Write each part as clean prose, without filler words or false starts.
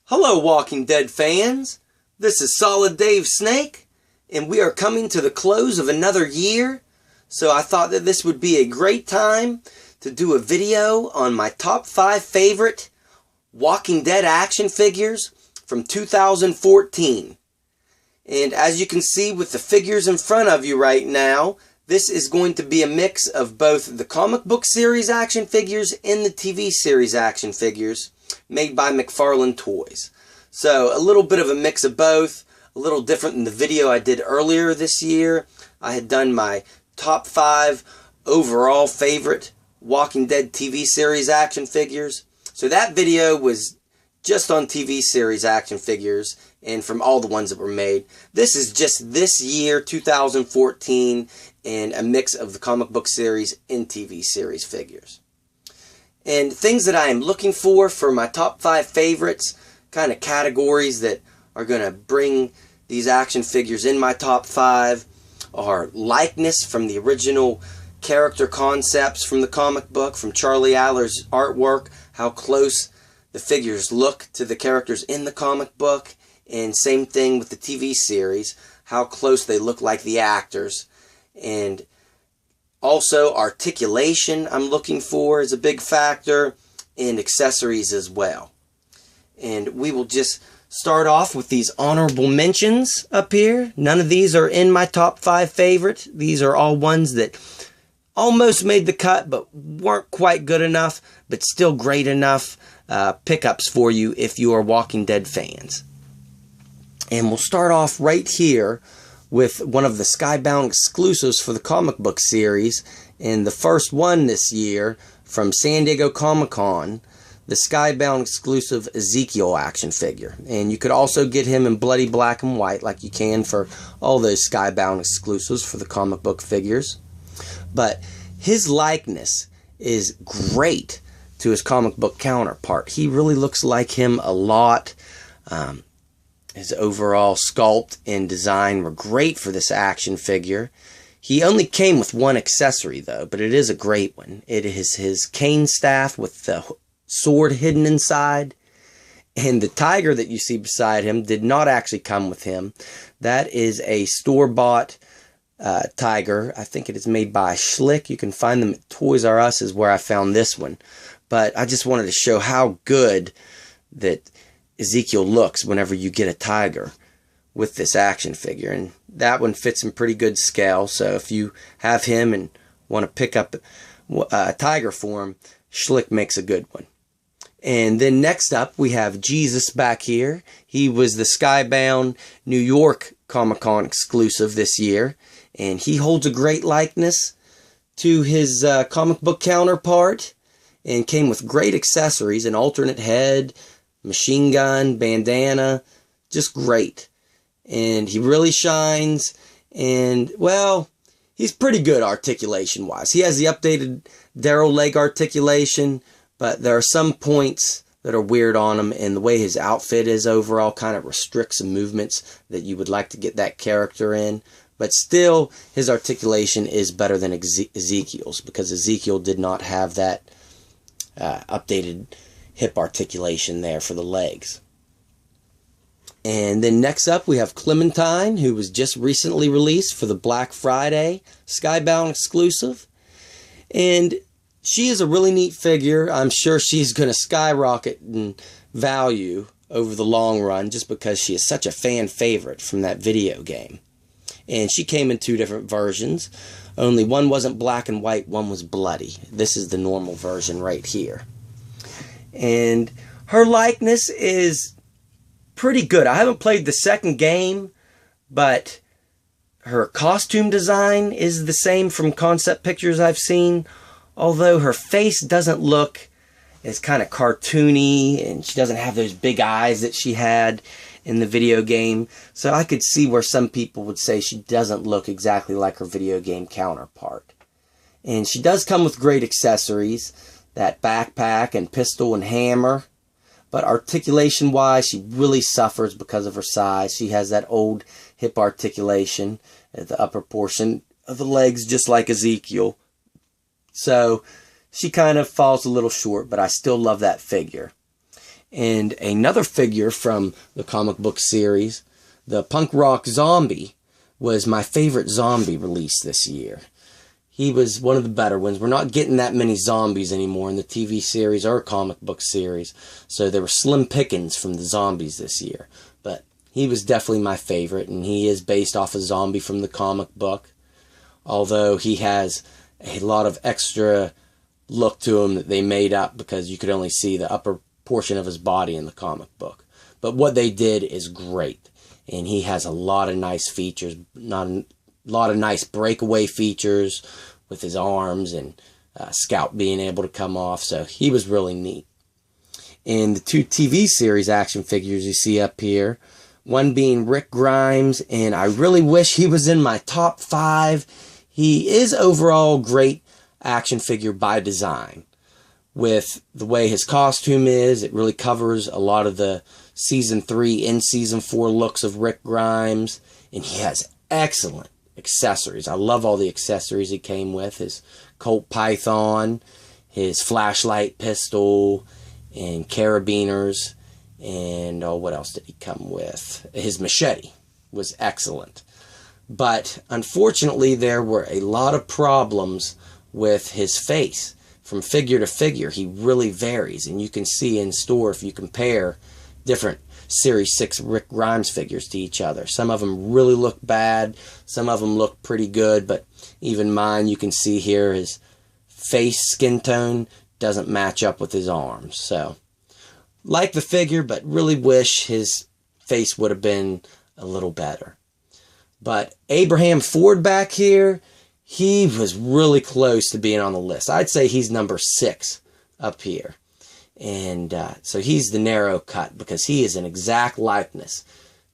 Hello, Walking Dead fans. This is Solid Dave Snake, and we are coming to the close of another year, so I thought that this would be a great time to do a video on my top 5 favorite Walking Dead action figures from 2014. And as you can see with the figures in front of you right now, this is going to be a mix of both the comic book series action figures and the TV series action figures made by McFarlane Toys. So a little bit of a mix of both, a little different than the video I did earlier this year. I had done my top 5 overall favorite Walking Dead TV series action figures. So that video was just on TV series action figures and from all the ones that were made. This is just this year, 2014, and a mix of the comic book series and TV series figures. And things that I am looking for my top 5 favorites, kind of categories that are going to bring these action figures in my top 5, are likeness from the original character concepts from the comic book, from Charlie Adler's artwork, how close the figures look to the characters in the comic book, and same thing with the TV series, how close they look like the actors. And also articulation I'm looking for is a big factor, and accessories as well. And we will just start off with these honorable mentions up here. None of these are in my top 5 favorite. These are all ones that almost made the cut but weren't quite good enough, but still great enough pickups for you if you are Walking Dead fans. And we'll start off right here with one of the Skybound exclusives for the comic book series, and the first one this year from San Diego Comic-Con, the Skybound exclusive Ezekiel action figure. And you could also get him in bloody black and white like you can for all those Skybound exclusives for the comic book figures. But his likeness is great to his comic book counterpart. He really looks like him a lot. His overall sculpt and design were great for this action figure. He only came with one accessory though, but it is a great one. It is his cane staff with the sword hidden inside. And the tiger that you see beside him did not actually come with him. That is a store-bought tiger. I think it is made by Schlick. You can find them at Toys R Us is where I found this one. But I just wanted to show how good that Ezekiel looks whenever you get a tiger with this action figure. And that one fits in pretty good scale. So if you have him and want to pick up a tiger for him, Schlick makes a good one. And then next up we have Jesus back here. He was the Skybound New York Comic-Con exclusive this year. And he holds a great likeness to his comic book counterpart, and came with great accessories, an alternate head, machine gun, bandana, just great. And he really shines, and well, he's pretty good articulation wise. He has the updated Daryl leg articulation, but there are some points that are weird on him, and the way his outfit is overall kind of restricts some movements that you would like to get that character in. But still, his articulation is better than Ezekiel's, because Ezekiel did not have that updated hip articulation there for the legs. And then next up we have Clementine, who was just recently released for the Black Friday Skybound exclusive. And she is a really neat figure. I'm sure she's going to skyrocket in value over the long run just because she is such a fan favorite from that video game. And she came in 2 different versions. Only one wasn't black and white, one was bloody. This is the normal version right here. And her likeness is pretty good. I haven't played the second game, but her costume design is the same from concept pictures I've seen. Although her face doesn't look as kind of cartoony, and she doesn't have those big eyes that she had in the video game. So I could see where some people would say she doesn't look exactly like her video game counterpart. And she does come with great accessories, that backpack and pistol and hammer. But articulation wise, she really suffers because of her size. She has that old hip articulation at the upper portion of the legs, just like Ezekiel. So she kind of falls a little short, but I still love that figure. And another figure from the comic book series, the punk rock zombie, was my favorite zombie release this year. He was one of the better ones. We're not getting that many zombies anymore in the TV series or comic book series, so there were slim pickings from the zombies this year. But he was definitely my favorite, and he is based off a zombie from the comic book, although he has a lot of extra look to him that they made up because you could only see the upper portion of his body in the comic book. But what they did is great, and he has a lot of nice features, a lot of nice breakaway features with his arms and scalp being able to come off, so he was really neat. And the two TV series action figures you see up here, one being Rick Grimes, and I really wish he was in my top 5. He is overall great action figure by design. With the way his costume is, it really covers a lot of the Season 3 and Season 4 looks of Rick Grimes, and he has excellent accessories. I love all the accessories he came with. His Colt Python, his flashlight pistol, and carabiners, and what else did he come with? His machete was excellent. But unfortunately, there were a lot of problems with his face. From figure to figure, he really varies, and you can see in store if you compare different Series 6 Rick Grimes figures to each other. Some of them really look bad, some of them look pretty good, but even mine, you can see here, his face skin tone doesn't match up with his arms. So, like the figure, but really wish his face would have been a little better. But Abraham Ford back here, he was really close to being on the list. I'd say he's number 6 up here. And so he's the narrow cut because he is an exact likeness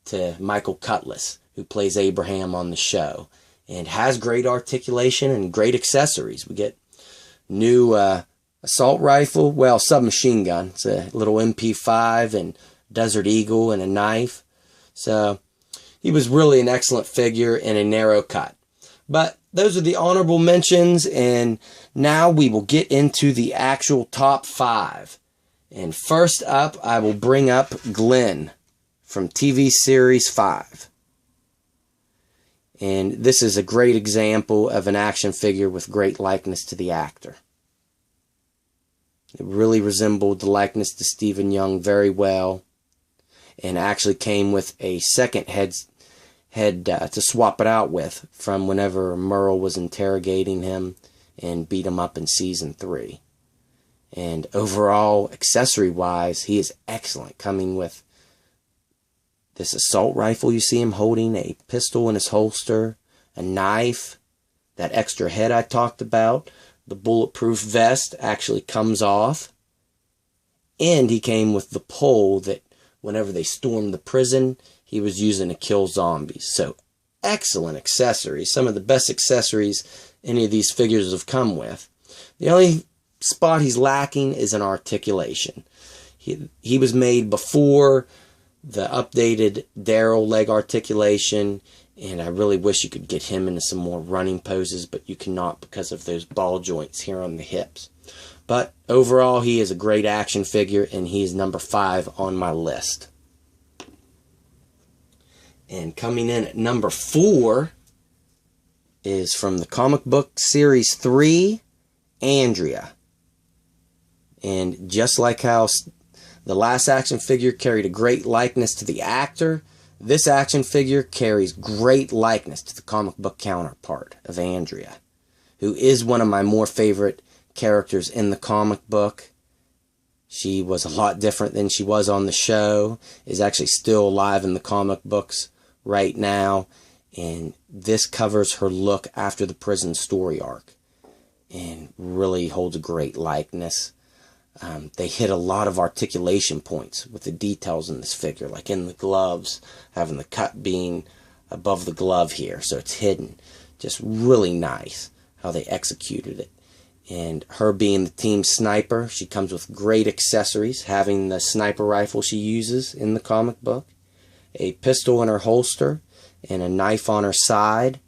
to Michael Cutlass, who plays Abraham on the show, and has great articulation and great accessories. We get new assault rifle, well, submachine gun. It's a little MP5 and Desert Eagle and a knife. So he was really an excellent figure in a narrow cut. But those are the honorable mentions, and now we will get into the actual top 5. And first up, I will bring up Glenn from TV Series 5. And this is a great example of an action figure with great likeness to the actor. It really resembled the likeness to Stephen Young very well, and actually came with a second head to swap it out with from whenever Merle was interrogating him and beat him up in Season 3. And overall, accessory-wise, he is excellent, coming with this assault rifle you see him holding, a pistol in his holster, a knife, that extra head I talked about, the bulletproof vest actually comes off, and he came with the pole that whenever they stormed the prison, he was using to kill zombies. So, excellent accessories, some of the best accessories any of these figures have come with. The only spot he's lacking is an articulation. He was made before the updated Daryl leg articulation, and I really wish you could get him into some more running poses, but you cannot because of those ball joints here on the hips. But overall, he is a great action figure, and he is number 5 on my list. And coming in at number 4 is from the comic book Series 3, Andrea. And just like how the last action figure carried a great likeness to the actor, this action figure carries great likeness to the comic book counterpart of Andrea, who is one of my more favorite characters in the comic book. She was a lot different than she was on the show, is actually still alive in the comic books right now, and this covers her look after the prison story arc and really holds a great likeness. They hit a lot of articulation points with the details in this figure, like in the gloves, having the cut being above the glove here, so it's hidden. Just really nice how they executed it. And her being the team sniper, she comes with great accessories, having the sniper rifle she uses in the comic book, a pistol in her holster, and a knife on her side.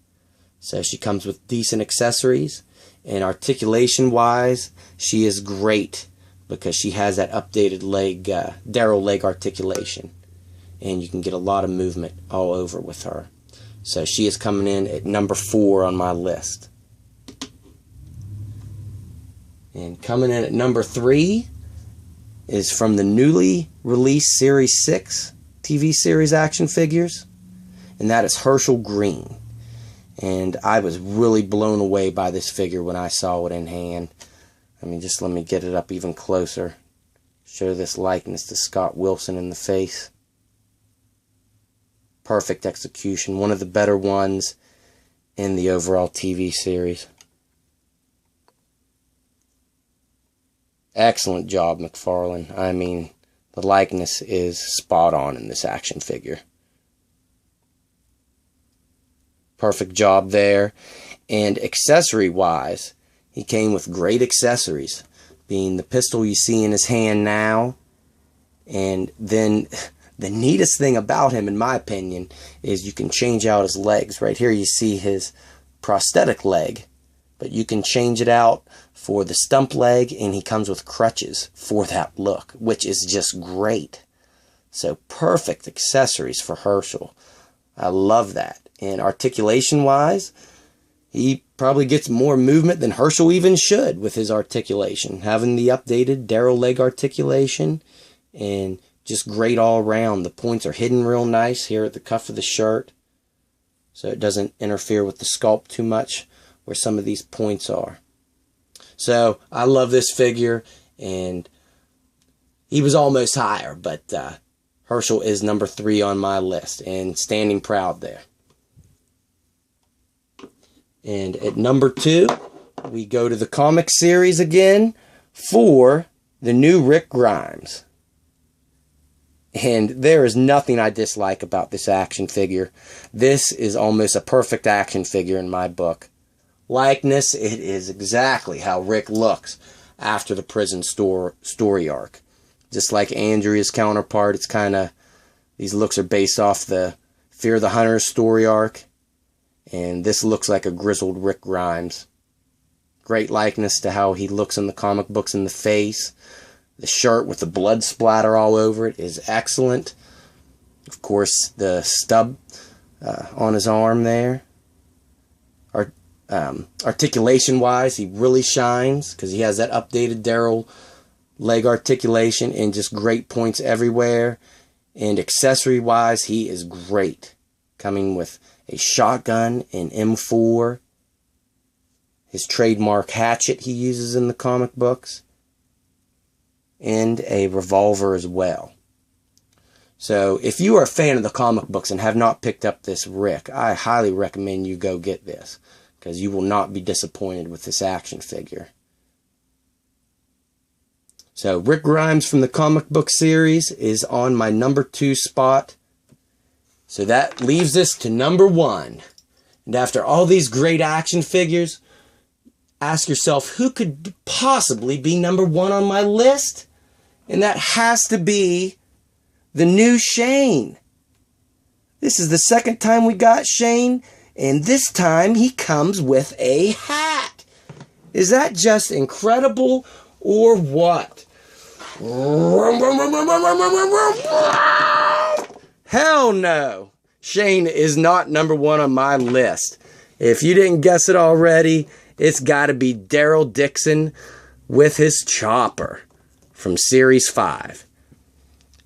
So she comes with decent accessories. And articulation-wise, she is great because she has that updated leg, Daryl leg articulation. And you can get a lot of movement all over with her. So she is coming in at number 4 on my list. And coming in at number 3 is from the newly released Series 6 TV series action figures. And that is Hershel Green. And I was really blown away by this figure when I saw it in hand. I mean, just let me get it up even closer. Show this likeness to Scott Wilson in the face. Perfect execution. One of the better ones in the overall TV series. Excellent job, McFarlane. I mean, the likeness is spot on in this action figure. Perfect job there. And accessory-wise, he came with great accessories, being the pistol you see in his hand now. And then the neatest thing about him, in my opinion, is you can change out his legs. Right here you see his prosthetic leg, but you can change it out for the stump leg, and he comes with crutches for that look, which is just great. So perfect accessories for Hershel. I love that. And articulation-wise, he probably gets more movement than Hershel even should with his articulation. Having the updated Daryl leg articulation, and just great all around. The points are hidden real nice here at the cuff of the shirt, so it doesn't interfere with the sculpt too much where some of these points are. So I love this figure, and he was almost higher, but Hershel is number 3 on my list, and standing proud there. And at number 2, we go to the comic series again for the new Rick Grimes. And there is nothing I dislike about this action figure. This is almost a perfect action figure in my book. Likeness, it is exactly how Rick looks after the prison story arc. Just like Andrea's counterpart, it's kind of, these looks are based off the Fear the Hunter story arc. And this looks like a grizzled Rick Grimes. Great likeness to how he looks in the comic books in the face. The shirt with the blood splatter all over it is excellent. Of course, the stub on his arm there. Articulation-wise, he really shines because he has that updated Daryl leg articulation and just great points everywhere. And accessory-wise, he is great. Coming with a shotgun and M4. His trademark hatchet he uses in the comic books. And a revolver as well. So if you are a fan of the comic books and have not picked up this Rick, I highly recommend you go get this, because you will not be disappointed with this action figure. So Rick Grimes from the comic book series is on my number 2 spot. So that leaves us to number 1. And after all these great action figures, ask yourself, who could possibly be number 1 on my list? And that has to be the new Shane. This is the second time we got Shane, and this time he comes with a hat. Is that just incredible or what? Hell no. Shane is not number 1 on my list. If you didn't guess it already, it's got to be Daryl Dixon with his chopper from Series 5.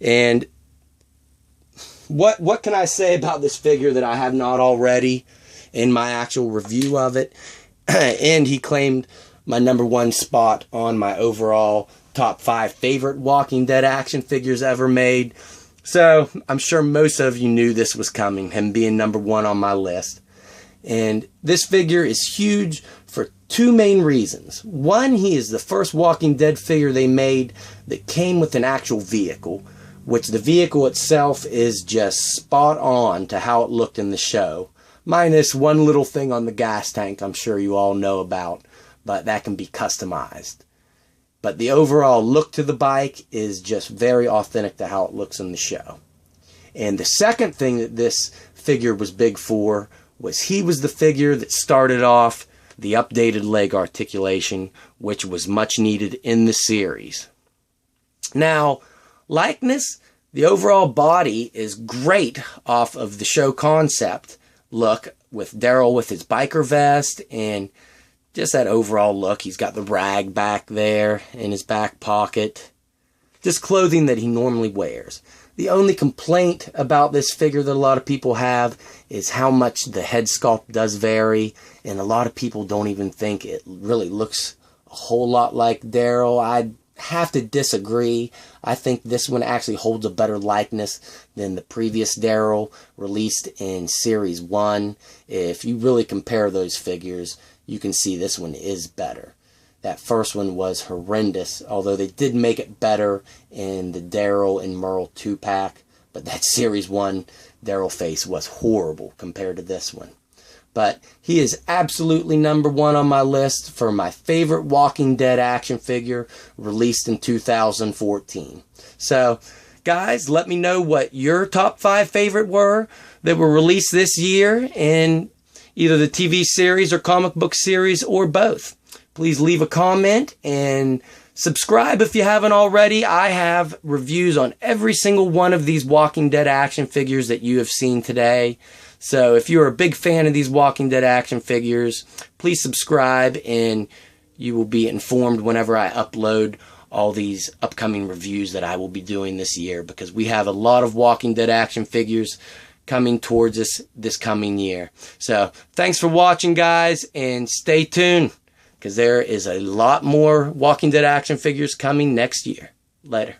And what can I say about this figure that I have not already in my actual review of it? And he claimed my number 1 spot on my overall top 5 favorite Walking Dead action figures ever made. So I'm sure most of you knew this was coming, him being number 1 on my list. And this figure is huge for 2 main reasons. One, he is the first Walking Dead figure they made that came with an actual vehicle, which the vehicle itself is just spot on to how it looked in the show. Minus one little thing on the gas tank I'm sure you all know about, but that can be customized. But the overall look to the bike is just very authentic to how it looks in the show. And the second thing that this figure was big for was he was the figure that started off the updated leg articulation, which was much needed in the series. Now, likeness, the overall body is great off of the show concept look with Daryl with his biker vest and just that overall look. He's got the rag back there in his back pocket. Just clothing that he normally wears. The only complaint about this figure that a lot of people have is how much the head sculpt does vary, and a lot of people don't even think it really looks a whole lot like Daryl. I have to disagree. I think this one actually holds a better likeness than the previous Daryl released in Series 1. If you really compare those figures, you can see this one is better. That first one was horrendous, although they did make it better in the Daryl and Merle 2-pack. But that Series 1 Daryl face was horrible compared to this one. But he is absolutely number one on my list for my favorite Walking Dead action figure released in 2014. So, guys, let me know what your top 5 favorite were that were released this year in either the TV series or comic book series or both. Please leave a comment and subscribe if you haven't already. I have reviews on every single one of these Walking Dead action figures that you have seen today. So if you're a big fan of these Walking Dead action figures, please subscribe and you will be informed whenever I upload all these upcoming reviews that I will be doing this year, because we have a lot of Walking Dead action figures coming towards us this coming year. So thanks for watching, guys, and stay tuned, because there is a lot more Walking Dead action figures coming next year. Later.